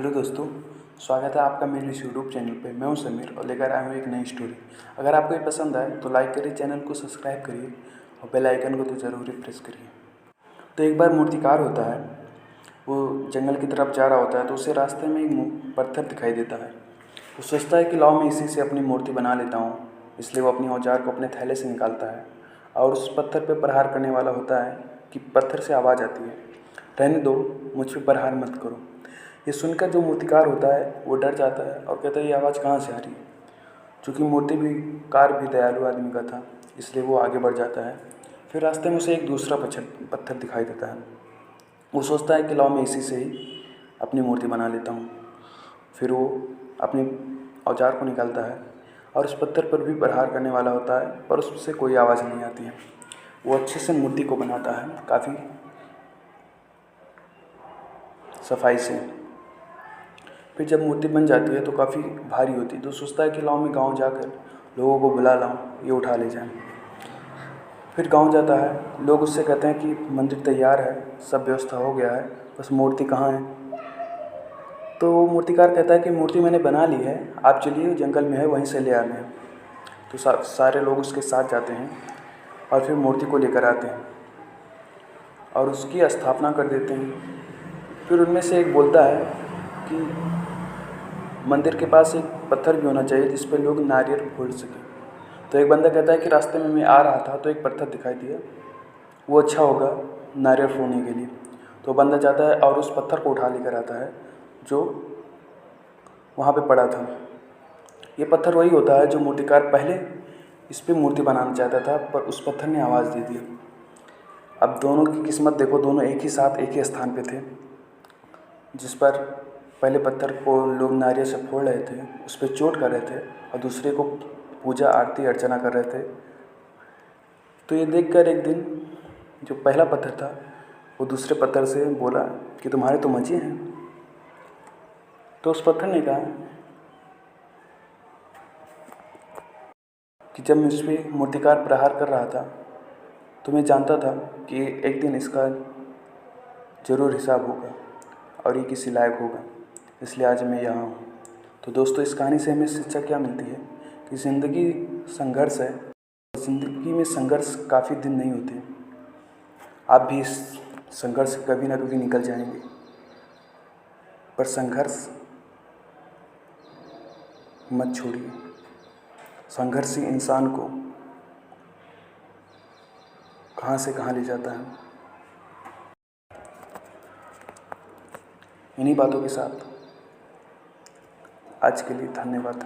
Hello दोस्तों, स्वागत है आपका मेरे इस यूट्यूब चैनल पे। मैं हूं समीर और लेकर आया हूं एक नई स्टोरी। अगर आपको ये पसंद आए तो लाइक करिए, चैनल को सब्सक्राइब करिए और बेल आइकन को तो ज़रूर ही प्रेस करिए। तो एक बार मूर्तिकार होता है, वो जंगल की तरफ जा रहा होता है तो उसे रास्ते में एक पत्थर दिखाई देता है। वो सोचता है कि लाओ मैं इसी से अपनी मूर्ति बना लेता हूँ। इसलिए वो अपनी औजार को अपने थैले से निकालता है और उस पत्थर पर प्रहार करने वाला होता है कि पत्थर से आवाज़ आती है, रहने दो, मुझ पर प्रहार मत करो। ये सुनकर जो मूर्तिकार होता है वो डर जाता है और कहता है ये आवाज़ कहाँ से आ रही है। चूँकि मूर्तिकार भी दयालु आदमी का था, इसलिए वो आगे बढ़ जाता है। फिर रास्ते में उसे एक दूसरा पत्थर दिखाई देता है। वो सोचता है कि लाओ मैं इसी से ही अपनी मूर्ति बना लेता हूँ। फिर वो अपनी औजार को निकालता है और उस पत्थर पर भी प्रहार करने वाला होता है, पर उससे कोई आवाज़ नहीं आती है। वो अच्छे से मूर्ति को बनाता है, काफ़ी सफाई से। फिर जब मूर्ति बन जाती है तो काफ़ी भारी होती है, तो सोचता है कि लाओ मैं गांव जाकर लोगों को बुला लाऊं, ये उठा ले जाएं। फिर गांव जाता है, लोग उससे कहते हैं कि मंदिर तैयार है, सब व्यवस्था हो गया है, बस मूर्ति कहाँ है। तो वो मूर्तिकार कहता है कि मूर्ति मैंने बना ली है, आप चलिए जंगल में है, वहीं से ले आने हैं। तो सारे लोग उसके साथ जाते हैं और फिर मूर्ति को लेकर आते हैं और उसकी स्थापना कर देते हैं। फिर उनमें से एक बोलता है कि मंदिर के पास एक पत्थर भी होना चाहिए जिस पर लोग नारियल फोड़ सकें। तो एक बंदा कहता है कि रास्ते में मैं आ रहा था तो एक पत्थर दिखाई दिया, वो अच्छा होगा नारियल फोड़ने के लिए। तो बंदा जाता है और उस पत्थर को उठा लेकर आता है जो वहाँ पे पड़ा था। ये पत्थर वही होता है जो मूर्तिकार पहले इस पर मूर्ति बनाना चाहता था, पर उस पत्थर ने आवाज़ दे दी। अब दोनों की किस्मत देखो, दोनों एक ही साथ एक ही स्थान पे थे। जिस पर पहले पत्थर को लोग नारियल से फोड़ रहे थे, उस पर चोट कर रहे थे, और दूसरे को पूजा आरती अर्चना कर रहे थे। तो ये देखकर एक दिन जो पहला पत्थर था वो दूसरे पत्थर से बोला कि तुम्हारे तो मजे हैं। तो उस पत्थर ने कहा कि जब मुझ पर मूर्तिकार प्रहार कर रहा था तो मैं जानता था कि एक दिन इसका ज़रूर हिसाब होगा और ये किसी लायक होगा, इसलिए आज मैं यहाँ हूँ। तो दोस्तों, इस कहानी से हमें शिक्षा क्या मिलती है कि ज़िंदगी संघर्ष है। ज़िंदगी में संघर्ष काफ़ी दिन नहीं होते, आप भी इस संघर्ष से कभी ना कभी निकल जाएंगे, पर संघर्ष मत छोड़िए। संघर्ष ही इंसान को कहाँ से कहाँ ले जाता है। इन्हीं बातों के साथ आज के लिए धन्यवाद।